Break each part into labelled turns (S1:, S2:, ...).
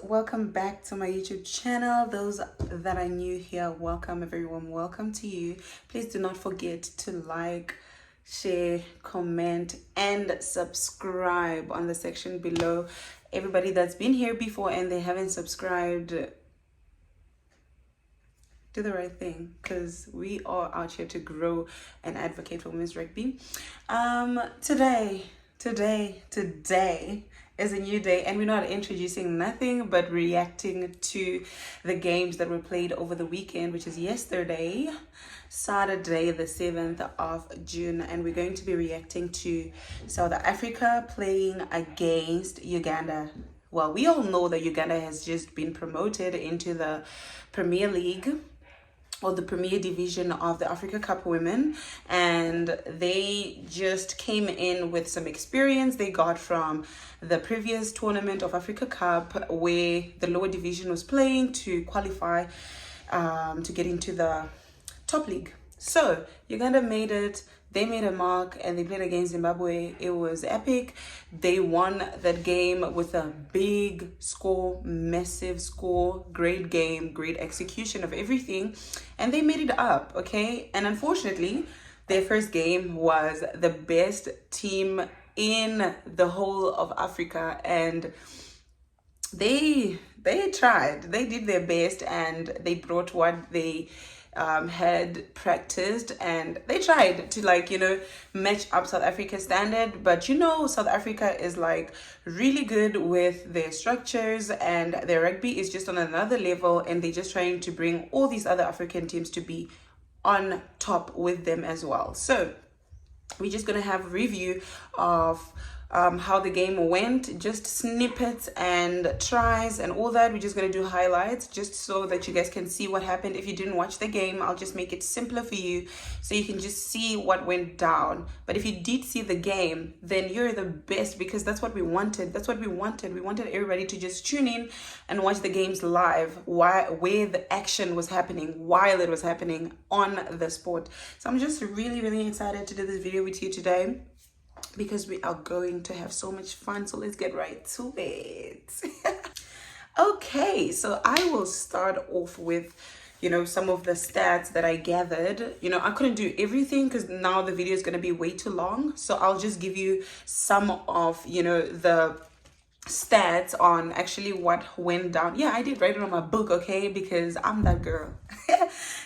S1: welcome back to my YouTube channel. Those that are new here, welcome everyone, welcome to you. Please do not forget to like, share, comment and subscribe on the section below. Everybody that's been here before and they haven't subscribed, do the right thing, because we are out here to grow and advocate for women's rugby. Today is a new day, and we're not introducing nothing but reacting to the games that were played over the weekend, which is yesterday, Saturday the 7th of June, and we're going to be reacting to South Africa playing against Uganda. Well, we all know that Uganda has just been promoted into the Premier League, or the Premier Division of the Africa Cup Women, and they just came in with some experience they got from the previous tournament of Africa Cup, where the lower division was playing to qualify to get into the top league. So Uganda made it. They made a mark and they played against Zimbabwe. It was epic. They won that game with a big score, massive score, great game, great execution of everything. And they made it up, okay? And unfortunately, their first game was the best team in the whole of Africa. And they tried. They did their best and they brought what they had practiced, and they tried to match up South Africa's standard. But South Africa is really good with their structures, and their rugby is just on another level, and they're just trying to bring all these other African teams to be on top with them as well. So we're just gonna have a review of how the game went, just snippets and tries and all that. We're just gonna do highlights just so that you guys can see what happened. If you didn't watch the game, I'll just make it simpler for you so you can just see what went down. But if you did see the game, then you're the best, because that's what we wanted. That's what we wanted. We wanted everybody to just tune in and watch the games live, where the action was happening, while it was happening on the sport. So I'm just really excited to do this video with you today, because we are going to have so much fun. So let's get right to it. Okay, so I will start off with some of the stats that I gathered. I couldn't do everything because now the video is going to be way too long, so I'll just give you some of the stats on actually what went down. Yeah, I did write it on my book, okay, because I'm that girl.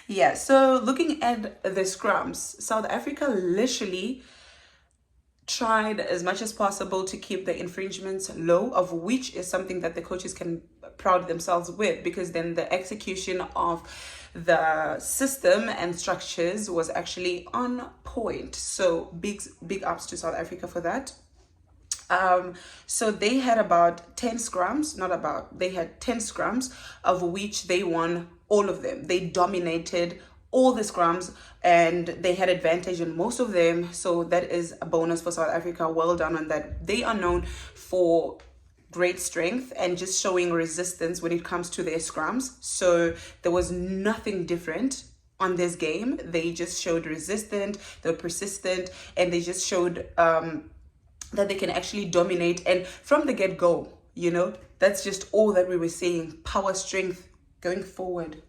S1: Yeah, so looking at the scrums, South Africa literally tried as much as possible to keep the infringements low, of which is something that the coaches can proud themselves with, because then the execution of the system and structures was actually on point. So big ups to South Africa for that. So they had about 10 scrums, they had 10 scrums, of which they won all of them. They dominated all the scrums and they had advantage in most of them. So that is a bonus for South Africa. Well done on that. They are known for great strength and just showing resistance when it comes to their scrums. So there was nothing different on this game. They just showed resistant, they were persistent, and they just showed that they can actually dominate. And from the get-go, that's just all that we were seeing. Power, strength going forward.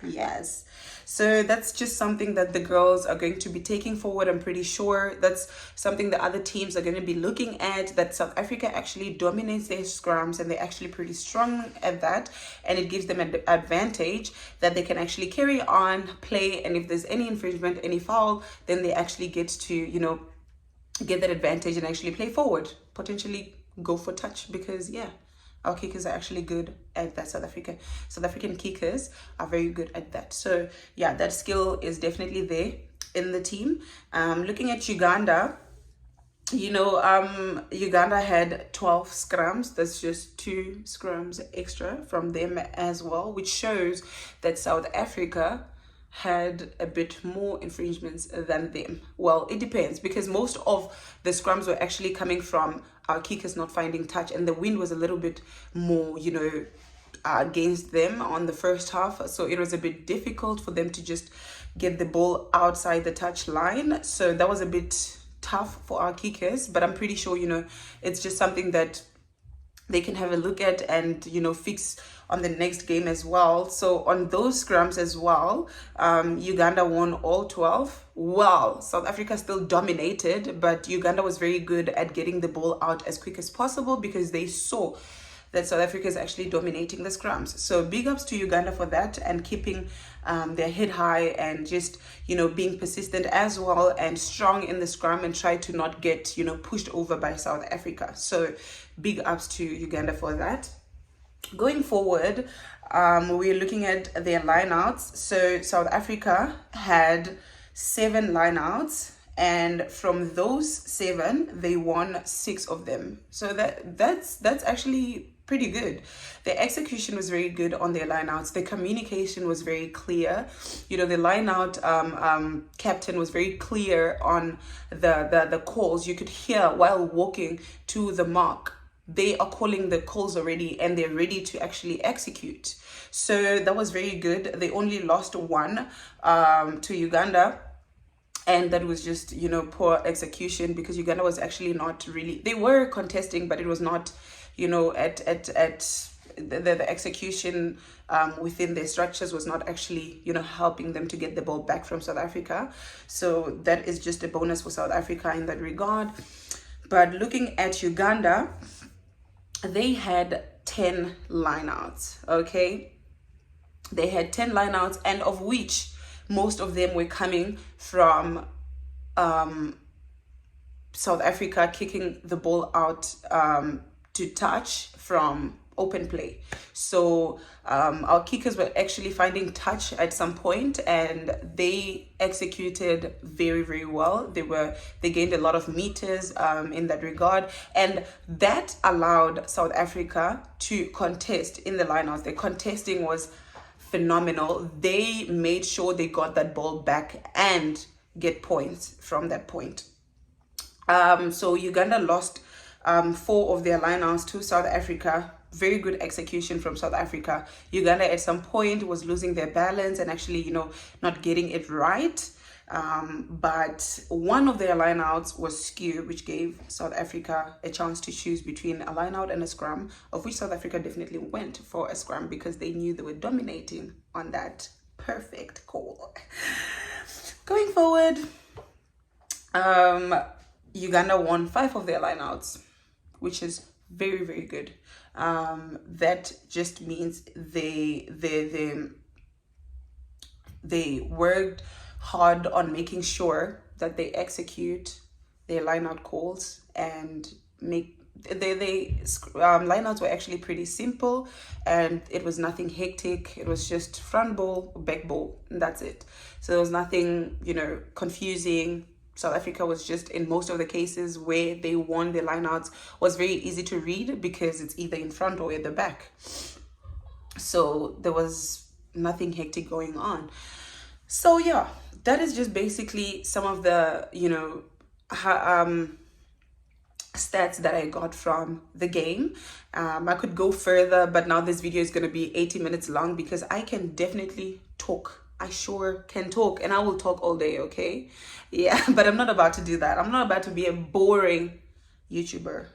S1: Yes, so that's just something that the girls are going to be taking forward. I'm pretty sure that's something the other teams are going to be looking at, that South Africa actually dominates their scrums and they're actually pretty strong at that, and it gives them an advantage that they can actually carry on, play, and if there's any infringement, any foul, then they actually get to get that advantage and actually play forward, potentially go for touch, because our kickers are actually good at that. South African kickers are very good at that. So yeah, that skill is definitely there in the team. Looking at Uganda, Uganda had 12 scrums. That's just 2 scrums extra from them as well, which shows that South Africa had a bit more infringements than them. Well, it depends, because most of the scrums were actually coming from our kickers not finding touch, and the wind was a little bit more against them on the first half, so it was a bit difficult for them to just get the ball outside the touch line. So that was a bit tough for our kickers, but I'm pretty sure it's just something that they can have a look at and, you know, fix on the next game as well. So on those scrums as well, Uganda won all 12. Well, South Africa still dominated, but Uganda was very good at getting the ball out as quick as possible because they saw that South Africa is actually dominating the scrums. So big ups to Uganda for that, and keeping their head high and just, you know, being persistent as well and strong in the scrum and try to not get, you know, pushed over by South Africa. So big ups to Uganda for that. Going forward, we're looking at their lineouts. So South Africa had 7 lineouts, and from those 7 they won 6 of them. So that's actually pretty good. The execution was very good on their lineouts. The communication was very clear. You know, the lineout captain was very clear on the calls. You could hear while walking to the mark, they are calling the calls already and they're ready to actually execute. So that was very good. They only lost 1 to Uganda, and that was just, you know, poor execution, because Uganda was actually not really, they were contesting, but it was not, you know, at the execution within their structures was not actually, you know, helping them to get the ball back from South Africa. So that is just a bonus for South Africa in that regard. But looking at Uganda, they had 10 lineouts, okay? They had 10 lineouts, and of which most of them were coming from South Africa kicking the ball out to touch from open play. So our kickers were actually finding touch at some point, and they executed very, very well. They gained a lot of meters in that regard, and that allowed South Africa to contest in the lineouts. The contesting was phenomenal. They made sure they got that ball back and get points from that point. So Uganda lost 4 of their lineouts to South Africa. Very good execution from South Africa. Uganda at some point was losing their balance and actually, you know, not getting it right. But one of their lineouts was skew, which gave South Africa a chance to choose between a lineout and a scrum, of which South Africa definitely went for a scrum because they knew they were dominating on that perfect call. Going forward, Uganda won 5 of their lineouts, which is very, very good. That just means they worked hard on making sure that they execute their lineout calls and make lineouts were actually pretty simple, and it was nothing hectic. It was just front ball, back ball, and that's it. So there was nothing, you know, confusing. South Africa was just, in most of the cases where they won their lineouts, was very easy to read because it's either in front or at the back. So there was nothing hectic going on. So yeah, that is just basically some of the, you know, stats that I got from the game. I could go further, but now this video is going to be 80 minutes long because I can definitely talk. I sure can talk, and I will talk all day, okay? Yeah, but I'm not about to do that. I'm not about to be a boring YouTuber.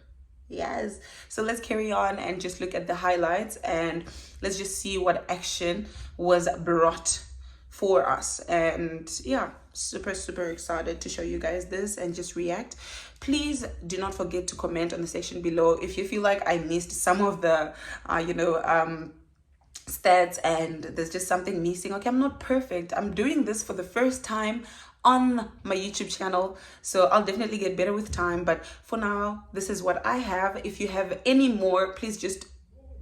S1: Yes. So let's carry on and just look at the highlights, and let's just see what action was brought for us. And yeah, super excited to show you guys this and just react. Please do not forget to comment on the section below if you feel like I missed some of the stats and there's just something missing. Okay, I'm not perfect. I'm doing this for the first time on my YouTube channel, so I'll definitely get better with time, but for now this is what I have. If you have any more, please just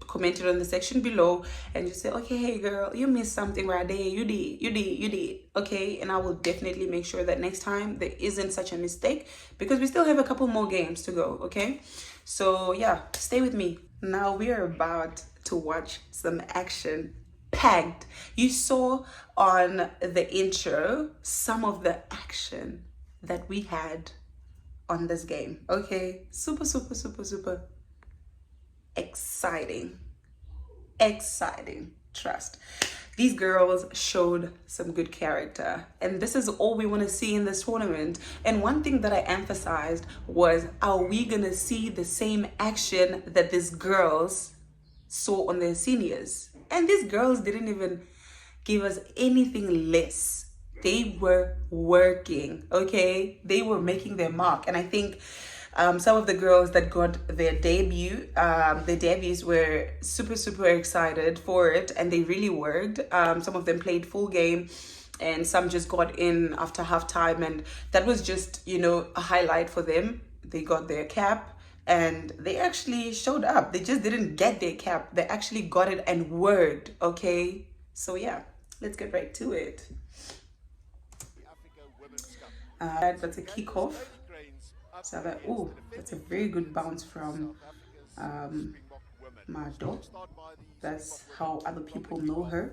S1: comment it on the section below and just say, okay, hey girl, you missed something right there, you did, okay? And I will definitely make sure that next time there isn't such a mistake, because we still have a couple more games to go, okay? So yeah, stay with me. Now we are about to watch some action packed. You saw on the intro some of the action that we had on this game, okay? Super exciting, trust. these girls showed some good character, and this is all we want to see in this tournament. And one thing that I emphasized was, are we gonna see the same action that these girls saw on their seniors? And these girls didn't even give us anything less. They were working, okay? They were making their mark. And I think some of the girls that got their debuts were super excited for it, and they really worked. Some of them played full game, and some just got in after halftime, and that was just, you know, a highlight for them. They got their cap, and they actually showed up. They just didn't get their cap. They actually got it and worked, okay? So yeah, let's get right to it. That's a kickoff. So that's a very good bounce from Mado. That's how other people know her.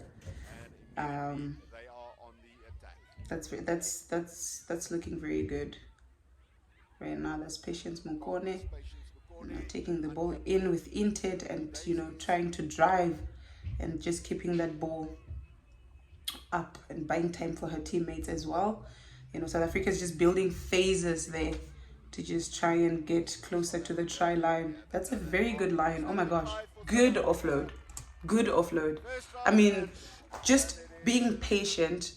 S1: That's looking very good right now. That's Patience Mokone, you know, taking the ball in with intent and, you know, trying to drive and just keeping that ball up and buying time for her teammates as well. You know, South Africa is just building phases there to just try and get closer to the try line. That's a very good line. Oh my gosh, good offload, good offload. I mean, just being patient,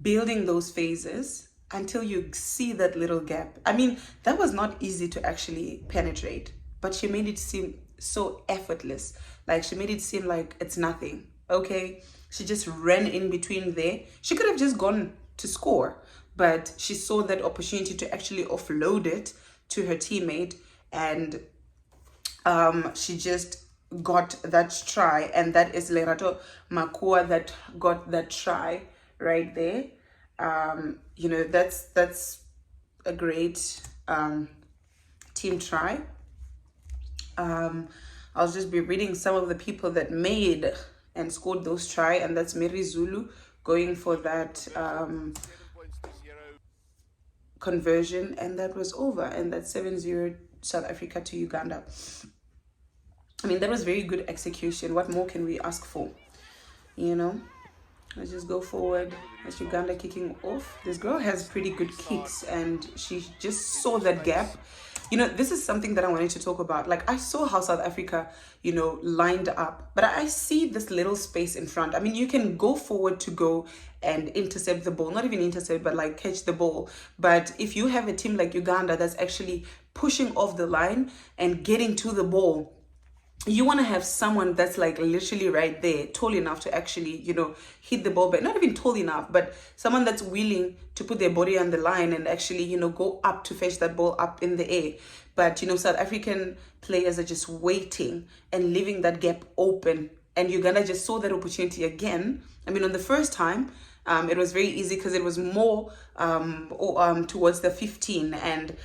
S1: building those phases until you see that little gap. I mean, that was not easy to actually penetrate, but she made it seem so effortless. Like, she made it seem like it's nothing, okay? She just ran in between there. She could have just gone to score, but she saw that opportunity to actually offload it to her teammate, and she just got that try, and that is Lerato Makua that got that try right there. You know, that's a great team try. I'll just be reading some of the people that made and scored those try, and that's Mary Zulu going for that conversion, and that was over, and that's 7-0 South Africa to Uganda. I mean, that was very good execution. What more can we ask for? You know, let's just go forward. That's Uganda kicking off. This girl has pretty good kicks, and she just saw that gap. You know, this is something that I wanted to talk about. Like, I saw how South Africa, you know, lined up, but I see this little space in front. I mean, you can go forward to go and intercept the ball, not even intercept, but like catch the ball. But if you have a team like Uganda that's actually pushing off the line and getting to the ball, you want to have someone that's like literally right there, tall enough to actually, you know, hit the ball, but not even tall enough, but someone that's willing to put their body on the line and actually, you know, go up to fetch that ball up in the air. But, you know, South African players are just waiting and leaving that gap open. And Uganda just saw that opportunity again. I mean, on the first time, it was very easy because it was more towards the 15, and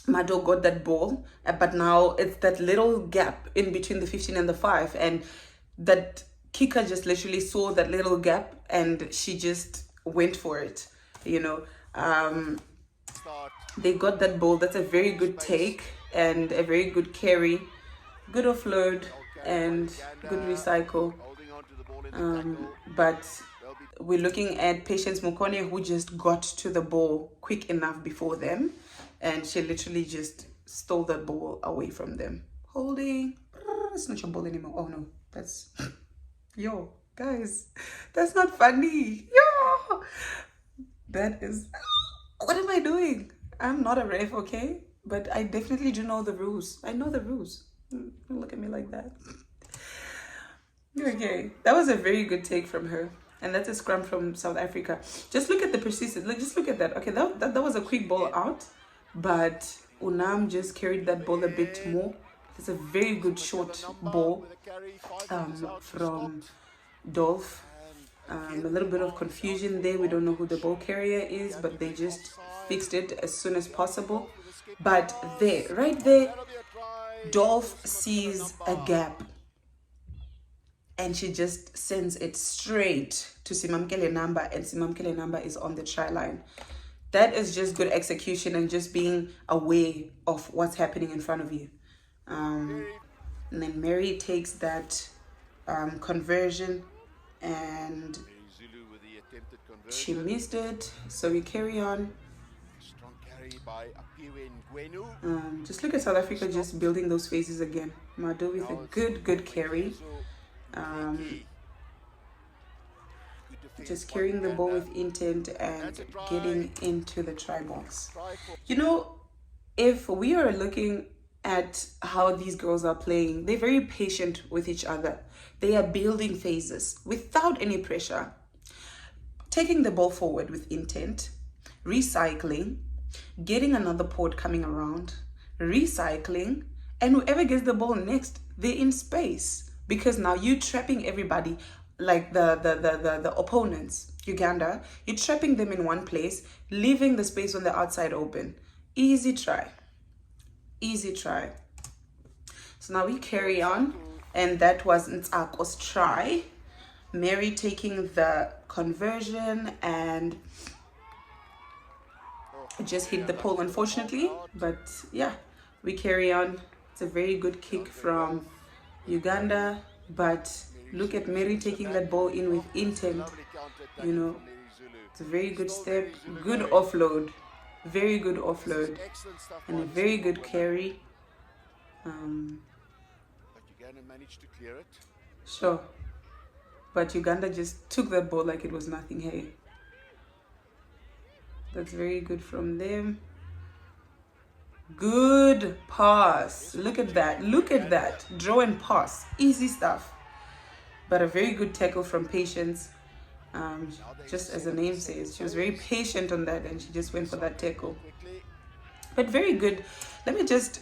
S1: Mado got that ball, but now it's that little gap in between the 15 and the 5, and that kicker just literally saw that little gap and she just went for it, you know. They got that ball. That's a very good take and a very good carry, good offload and good recycle. But we're looking at Patience Mokone, who just got to the ball quick enough before them, and she literally just stole that ball away from them. Holding. It's not your ball anymore. Oh no, that's... Yo, guys, that's not funny. Yo, that is... What am I doing? I'm not a ref, okay? But I definitely do know the rules. I know the rules. Don't look at me like that. Okay, that was a very good take from her. And that's a scrum from South Africa. Just look at the persistence. Like, just look at that. Okay, that was a quick ball out. But Unam just carried that ball a bit more. It's a very good short ball from Dolph. A little bit of confusion there. We don't know who the ball carrier is, but they just fixed it as soon as possible. But there, right there, Dolph sees a gap, and she just sends it straight to Simamkele Namba, and Simamkele Namba is on the try line. That is just good execution and just being aware of what's happening in front of you. And then Mary takes that conversion and she missed it, so we carry on. Just look at South Africa just building those phases again. Mado with a good carry. Just carrying the ball with intent and getting into the try box. You know, if we are looking at how these girls are playing, they're very patient with each other. They are building phases without any pressure, taking the ball forward with intent, recycling, getting another port coming around, recycling, and whoever gets the ball next, they're in space, because now you're trapping everybody, like the opponents, Uganda, you're trapping them in one place, leaving the space on the outside open. Easy try. So now we carry on, and that was Ntsako's try. Mary taking the conversion and just hit the pole, unfortunately, but yeah, we carry on. It's a very good kick from Uganda, but look at Mary taking that ball in with intent. You know, it's a very good step, good offload, very good offload, and a very good carry. Sure, but Uganda just took that ball like it was nothing. Hey, that's very good from them. Good pass. Look at that. Draw and pass. Easy stuff. But a very good tackle from Patience. Just as the name says, she was very patient on that, and she just went for that tackle. But very good. Let me just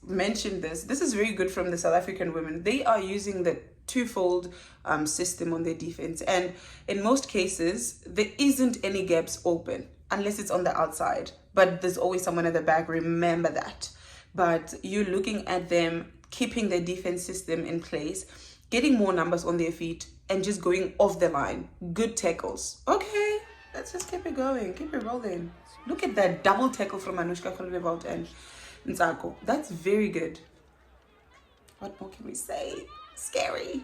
S1: mention this. This is very good from the South African women. They are using the twofold system on their defense, and in most cases there isn't any gaps open unless it's on the outside, but there's always someone at the back. Remember that. But you're looking at them keeping their defense system in place, getting more numbers on their feet, and just going off the line. Good tackles. Okay, let's just keep it going, keep it rolling. Look at that double tackle from Anushka Khuleveld and Ntsako. That's very good. What more can we say? Scary.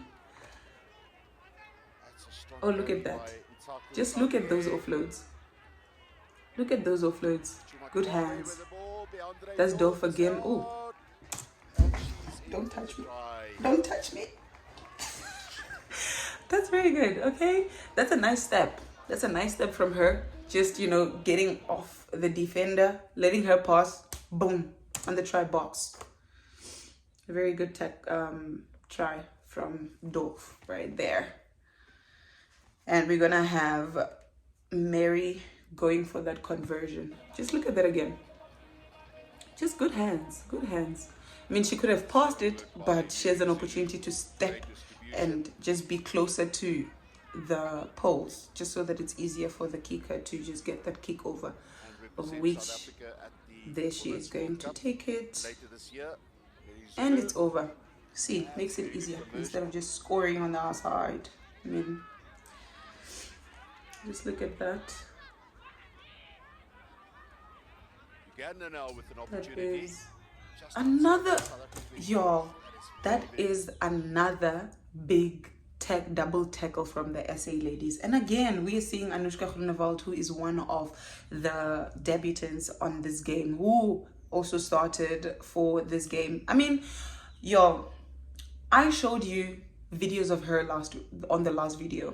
S1: Oh, look at that. Just look at those offloads. Look at those offloads. Good hands. That's Dolph again. Oh, don't touch me. Don't touch me. That's very good. Okay, that's a nice step. That's a nice step from her. Just, you know, getting off the defender, letting her pass. Boom, on the try box. A very good try from Dolph right there. And we're gonna have Mary going for that conversion. Just look at that again. Just good hands, good hands. I mean, she could have passed it, but she has an opportunity to step and just be closer to the poles, just so that it's easier for the kicker to just get that kick over, of which there she is going to take it, and it's over. See, makes it easier instead of just scoring on the outside. I mean, just look at that. That is another, y'all, that is another big double tackle from the SA ladies. And again, we are seeing Anushka Khuleveld, who is one of the debutants on this game, who also started for this game. I mean, y'all, I showed you videos of her on the last video.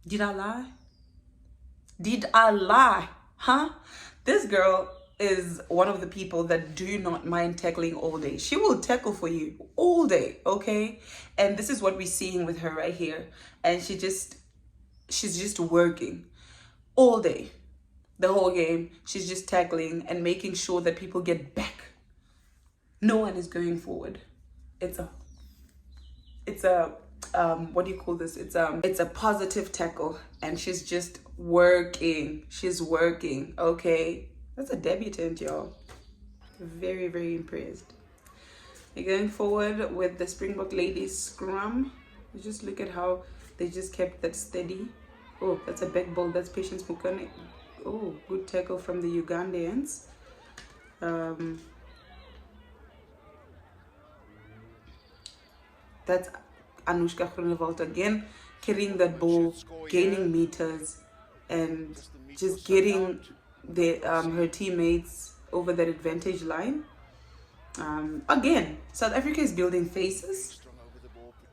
S1: Did I lie? Did I lie? Huh? This girl is one of the people that do not mind tackling all day. She will tackle for you all day, okay? And this is what we're seeing with her right here. And she's just working all day. The whole game, she's just tackling and making sure that people get back. No one is going forward. It's a what do you call this? It's a positive tackle, and she's just working. She's working, okay? That's a debutant, y'all. Very, very impressed. We're going forward with the Springbok ladies scrum. You just look at how they just kept that steady. Oh, that's a back ball. That's Patience Mukane. Oh, good tackle from the Ugandans. That's Anushka Khuleveld again. carrying that ball, gaining meters, and just getting her teammates over that advantage line. Again, South Africa is building phases.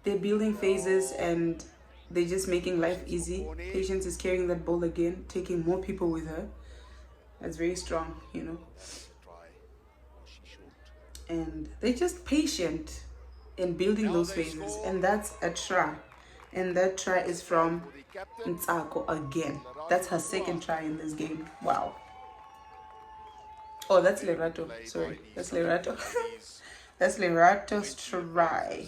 S1: They're building phases and they're just making life easy. Patience is carrying that ball again, taking more people with her. That's very strong, you know. And they're just patient in building those phases. And that's a try. And that try is from Ntsako again. That's her second try in this game. Wow. Oh, that's Lerato. Sorry, that's Lerato. That's Lerato's try.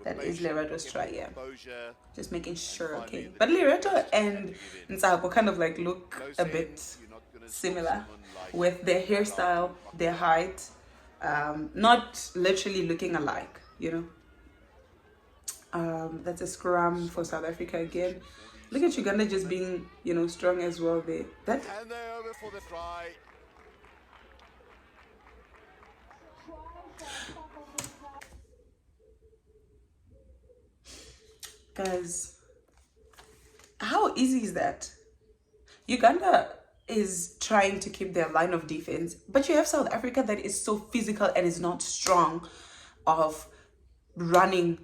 S1: That is Lerato's try, yeah. Just making sure, okay. But Lerato and Ntsako kind of like look a bit similar with their hairstyle, their height, not literally looking alike, you know. That's a scrum for South Africa again. Look at Uganda just being, you know, strong as well there. That
S2: And they're over for the try.
S1: guys, how easy is that? Uganda is trying to keep their line of defense, but you have South Africa that is so physical and is not strong of running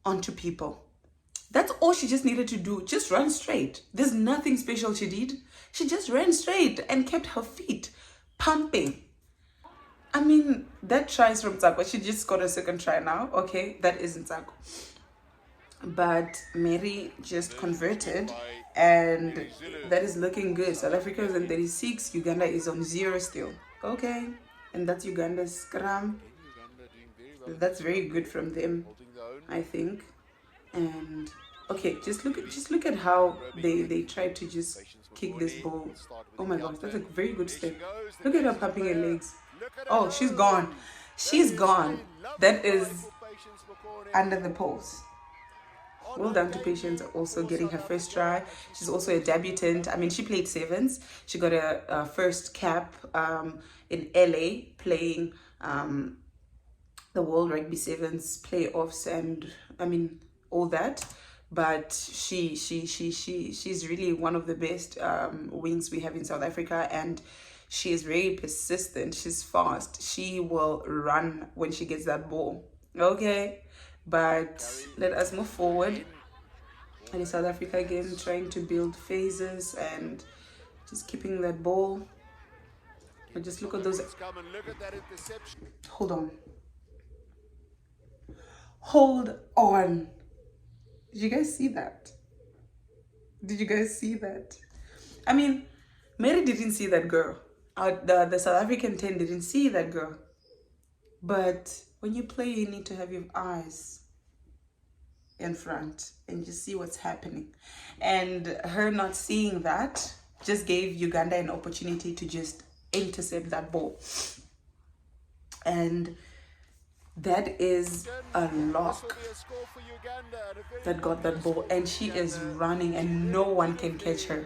S1: onto people. That's all she just needed to do. Just run straight. There's nothing special she did. She just ran straight and kept her feet pumping. I mean, that try is from Ntsako. She just got a second try now. Okay, that is Ntsako. But Mary just converted, and that is looking good. South Africa is on 36, Uganda is on 0 still. Okay, and that's Uganda's scrum. That's very good from them, I think. And okay, just look at how they tried to just kick this ball. Oh my gosh, that's a very good step. Look at her pumping her legs. Oh, she's gone. She's gone. That is under the post. Well done to Patience also getting her first try. She's also a debutant. I mean, she played sevens. She got a first cap in LA playing the World Rugby Sevens playoffs, and I mean all that. But she's really one of the best wings we have in South Africa, and she is very persistent. She's fast. She will run when she gets that ball. Okay. But let us move forward. And in South Africa again, trying to build phases and just keeping that ball. And just look at those. Hold on. Hold on. Did you guys see that? Did you guys see that? I mean, Mary didn't see that girl. The South African 10 didn't see that girl. But when you play, you need to have your eyes in front and just see what's happening. And her not seeing that just gave Uganda an opportunity to just intercept that ball. And that is a lock that got that ball. And she is running and no one can catch her.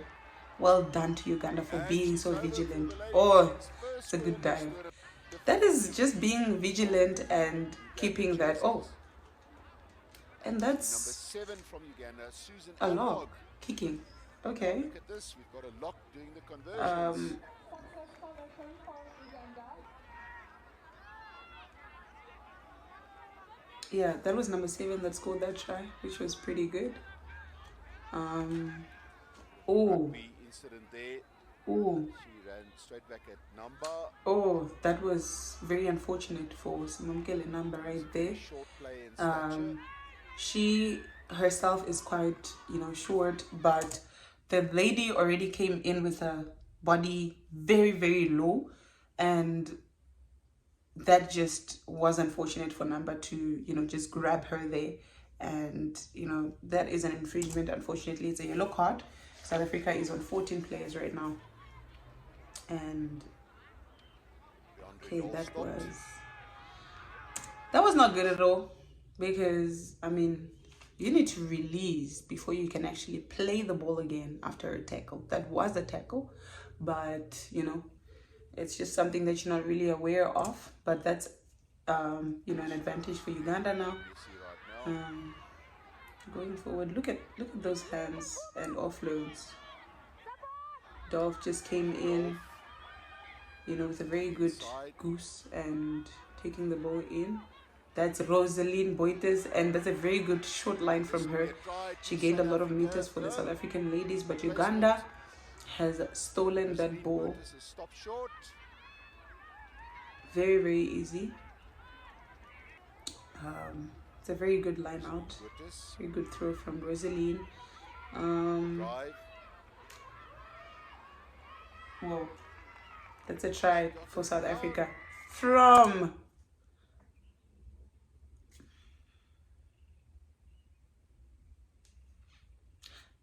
S1: Well done to Uganda for being so vigilant. Oh, it's a good dive. That is just being vigilant and keeping that. Oh, and that's a lock kicking. Okay.
S2: Look at this. We've got a lock doing the conversions.
S1: Yeah, that was number 7 that scored that try, which was pretty good. Oh.
S2: Incident there.
S1: Oh.
S2: She ran straight back at number.
S1: Oh, that was very unfortunate for Simamkele number right there.
S2: Short play in stature.
S1: She herself is quite, you know, short, but the lady already came in with her body very, very low, and that just was unfortunate for number to, you know, just grab her there. And, you know, that is an infringement. Unfortunately, it's a yellow card. South Africa is on 14 players right now. And okay, that was not good at all, because I mean, you need to release before you can actually play the ball again after a tackle. That was a tackle, but you know, it's just something that you're not really aware of. But that's you know, an advantage for Uganda now. Going forward, look at those hands and offloads. Dolph just came in, with a very good goose and taking the ball in. That's Rosaline Boites, and that's a very good short line from her. She gained a lot of meters for the South African ladies, but Uganda has stolen that ball. Very, very easy. It's a very good line out. Very good throw from Rosaline. Whoa. That's a try for South Africa. From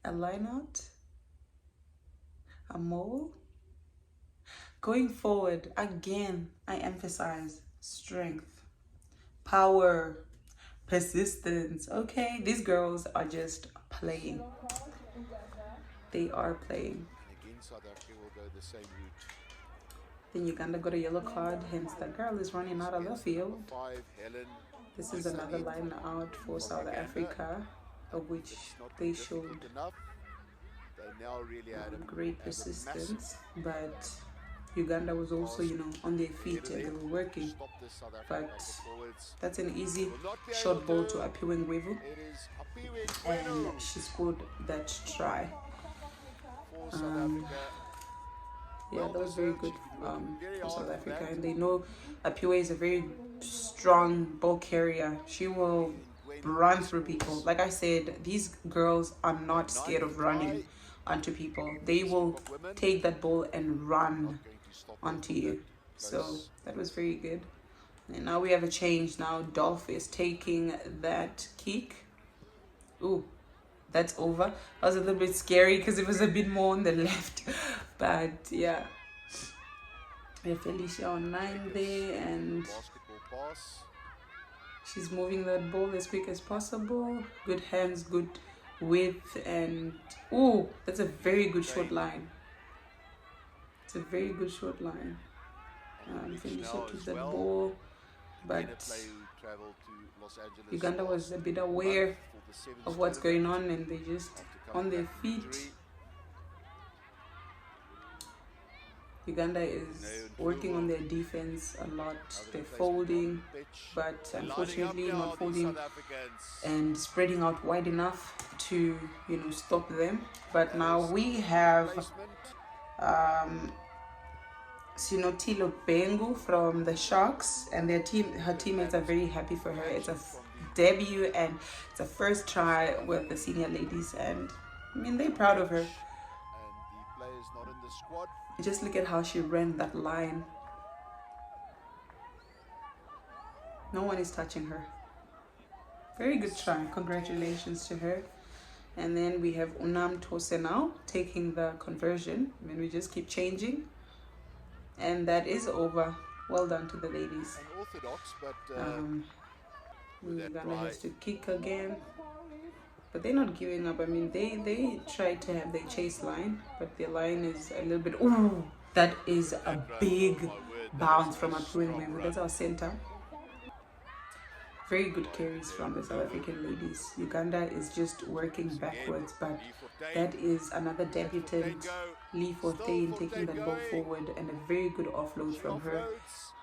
S1: a line out. A mole. Going forward, again, I emphasize strength, power, persistence. Okay, these girls are just playing. They are playing.
S2: Again, South Africa will go the same route.
S1: Then Uganda got a yellow card, hence the girl is running out of the field. This is another line out for South Africa, of which they showed great persistence, but Uganda was also, on their feet and they were working. But that's an easy short ball to Apiwe Ngwevu, and she scored that try. Yeah, that was very good for South Africa, and they know Apiwe is a very strong ball carrier. She will run through people. Like I said, these girls are not scared of running onto people. They will take that ball and run onto you. So that was very good. And now we have a change. Now Dolph is taking that kick. Ooh, that's over. That was a little bit scary because it was a bit more on the left. But yeah, we have Felicia on 9 there, and she's moving that ball as quick as possible. Good hands, good width, and ooh, that's a very good short line. It's a very good short line. Felicia took that ball, but Uganda was a bit aware of what's going on, and they just on their feet. Uganda is working on their defense a lot. They're folding, but unfortunately not folding and spreading out wide enough to, stop them. But now we have Sinotilo Bengu from the Sharks, and her teammates are very happy for her. It's a debut and it's a first try with the senior ladies, and they're proud of her.
S2: And the players not in the squad.
S1: Just look at how she ran that line. No one is touching her. Very good try. Congratulations to her. And then we have Unam Tose now taking the conversion. We just keep changing. And that is over. Well done to the ladies.
S2: Unorthodox, but
S1: Uganda has to kick again. But they're not giving up. They try to have their chase line, but their line is a little bit... Ooh, that is a big bounce from Apiwe Ngwevu. That's our center. Very good carries from the South African ladies. Uganda is just working backwards, but that is another debutant, Lee Fortain, taking that ball forward, and a very good offload from her,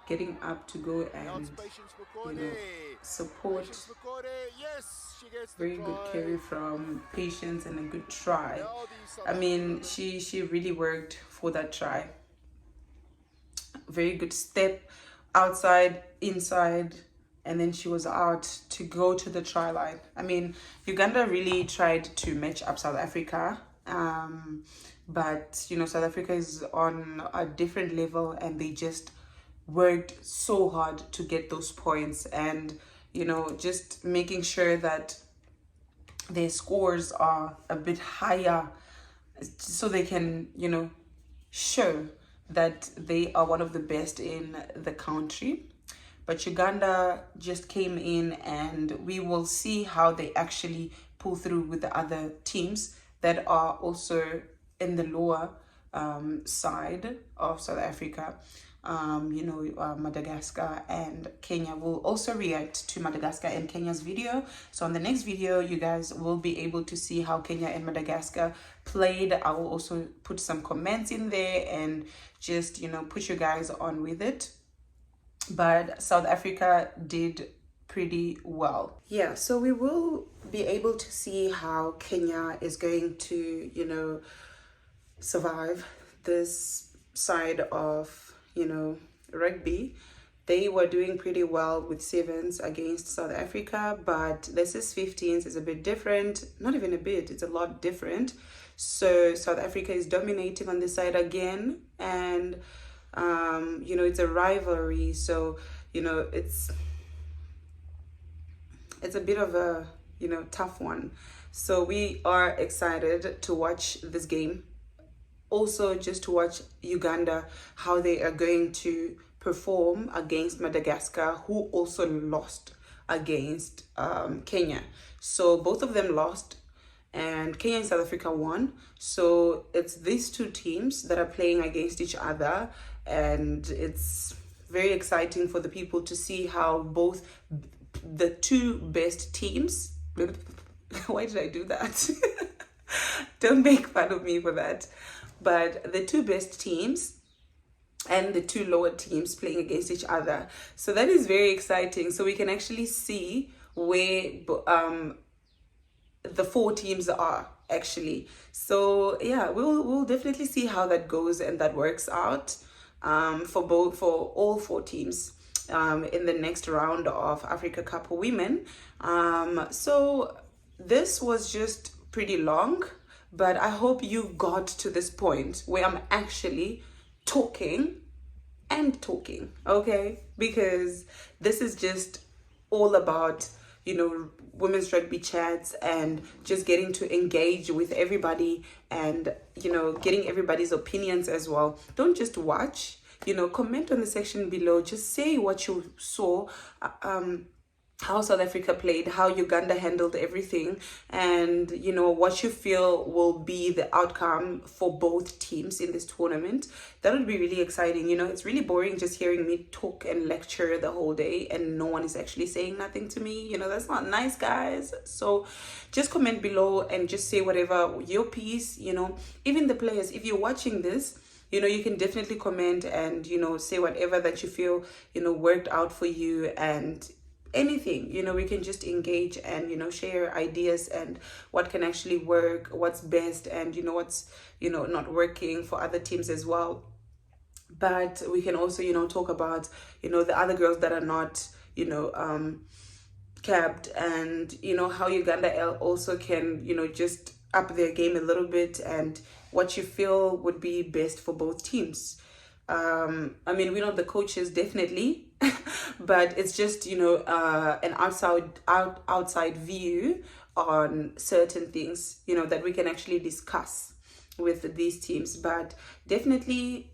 S1: getting up to go and support. Very good carry from Patience and a good try. She really worked for that try. Very good step outside, inside, and then she was out to go to the try line. Uganda really tried to match up South Africa, but South Africa is on a different level, and they just worked so hard to get those points, and just making sure that their scores are a bit higher so they can show that they are one of the best in the country. But Uganda just came in, and we will see how they actually pull through with the other teams that are also in the lower side of South Africa. Madagascar and Kenya. We'll also react to Madagascar and Kenya's video. So on the next video, you guys will be able to see how Kenya and Madagascar played. I will also put some comments in there and just, put you guys on with it. But South Africa did pretty well. Yeah, so we will be able to see how Kenya is going to, survive this side of, rugby. They were doing pretty well with sevens against South Africa, but this is 15s is a bit different. Not even a bit, it's a lot different. So South Africa is dominating on this side again, and it's a rivalry, so it's a bit of a tough one. So we are excited to watch this game. Also, just to watch Uganda, how they are going to perform against Madagascar, who also lost against Kenya. So both of them lost, and Kenya and South Africa won. So it's these two teams that are playing against each other, and it's very exciting for the people to see how both the two best teams why did I do that? Don't make fun of me for that. But the two best teams and the two lower teams playing against each other. So that is very exciting. So we can actually see where the four teams are actually. So yeah, we'll definitely see how that goes and that works out for all four teams in the next round of Africa Cup of Women. So this was just pretty long, but I hope you got to this point where I'm actually talking, okay? Because this is just all about, women's rugby chats and just getting to engage with everybody and, getting everybody's opinions as well. Don't just watch, comment on the section below. Just say what you saw, how South Africa played, how Uganda handled everything, and what you feel will be the outcome for both teams in this tournament. That would be really exciting. It's really boring just hearing me talk and lecture the whole day and no one is actually saying nothing to me. That's not nice, guys. So just comment below and just say whatever your piece. Even the players, if you're watching this, you can definitely comment and say whatever that you feel worked out for you, and anything. We can just engage and share ideas and what can actually work, what's best, and what's not working for other teams as well. But we can also talk about the other girls that are not capped, and how Uganda also can just up their game a little bit, and what you feel would be best for both teams. We're not the coaches, definitely, but it's just an outside view on certain things that we can actually discuss with these teams. But definitely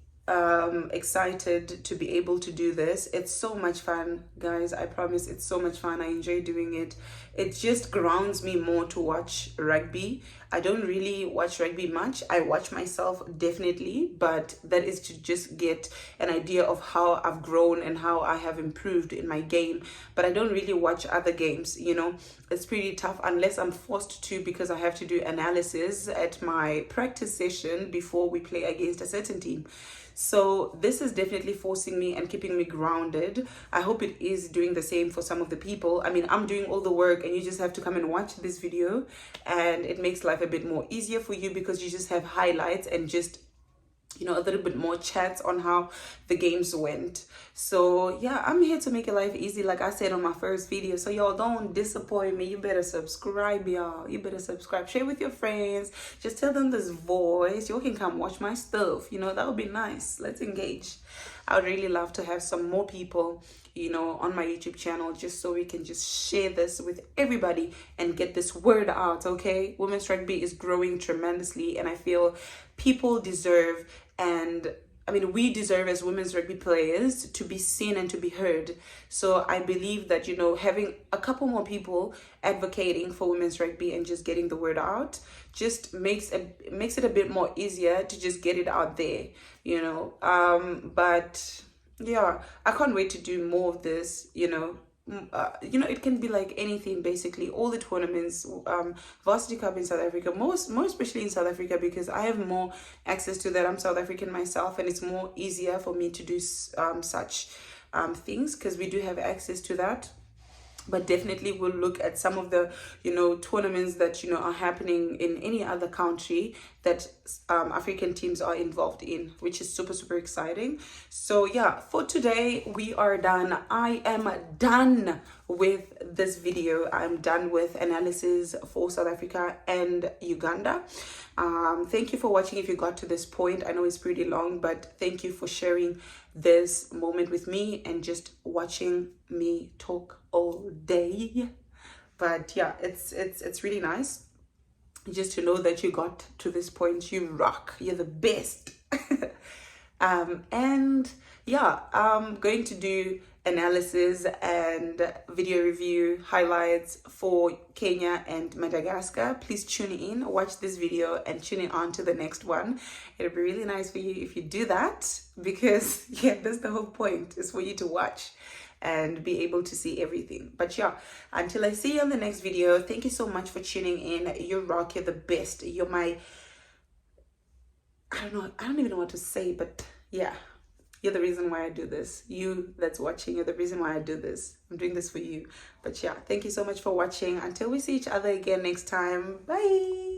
S1: excited to be able to do this. It's so much fun, guys. I promise, it's so much fun. I enjoy doing it. It just grounds me more to watch rugby. I don't really watch rugby much. I watch myself, definitely, but that is to just get an idea of how I've grown and how I have improved in my game. But I don't really watch other games. It's pretty tough unless I'm forced to, because I have to do analysis at my practice session before we play against a certain team. So this is definitely forcing me and keeping me grounded. I hope it is doing the same for some of the people. I'm doing all the work and you just have to come and watch this video, and it makes life a bit more easier for you because you just have highlights and just a little bit more chats on how the games went. So yeah, I'm here to make your life easy, like I said on my first video. So y'all don't disappoint me. You better subscribe, y'all. You better subscribe, share with your friends, just tell them this voice. You can come watch my stuff. That would be nice. Let's engage. I would really love to have some more people on my YouTube channel, just so we can just share this with everybody and get this word out. Okay, women's rugby is growing tremendously, and I feel people deserve, and we deserve as women's rugby players to be seen and to be heard. So I believe that having a couple more people advocating for women's rugby and just getting the word out just makes it a bit more easier to just get it out there. But Yeah, I can't wait to do more of this, it can be like anything basically, all the tournaments, varsity cup in South Africa, more especially in South Africa, because I have more access to that. I'm South African myself, and it's more easier for me to do such things, because we do have access to that. But definitely we'll look at some of the tournaments that are happening in any other country that African teams are involved in, which is super super exciting. So yeah, for today we are done. I am done with this video. I'm done with analysis for South Africa and Uganda. Thank you for watching. If you got to this point, I know it's pretty long, but thank you for sharing this moment with me and just watching me talk all day. But yeah, it's really nice just to know that you got to this point. You rock. You're the best. And yeah, I'm going to do analysis and video review highlights for Kenya and Madagascar. Please tune in, watch this video, and tune in on to the next one. It'll be really nice for you if you do that, because yeah, that's the whole point, is for you to watch and be able to see everything. But yeah, until I see you on the next video, thank you so much for tuning in. You rock. You're the best. You're my, I don't even know what to say, but yeah, you're the reason why I do this. You that's watching, you're the reason why I do this. I'm doing this for you. But yeah, thank you so much for watching. Until we see each other again next time. Bye.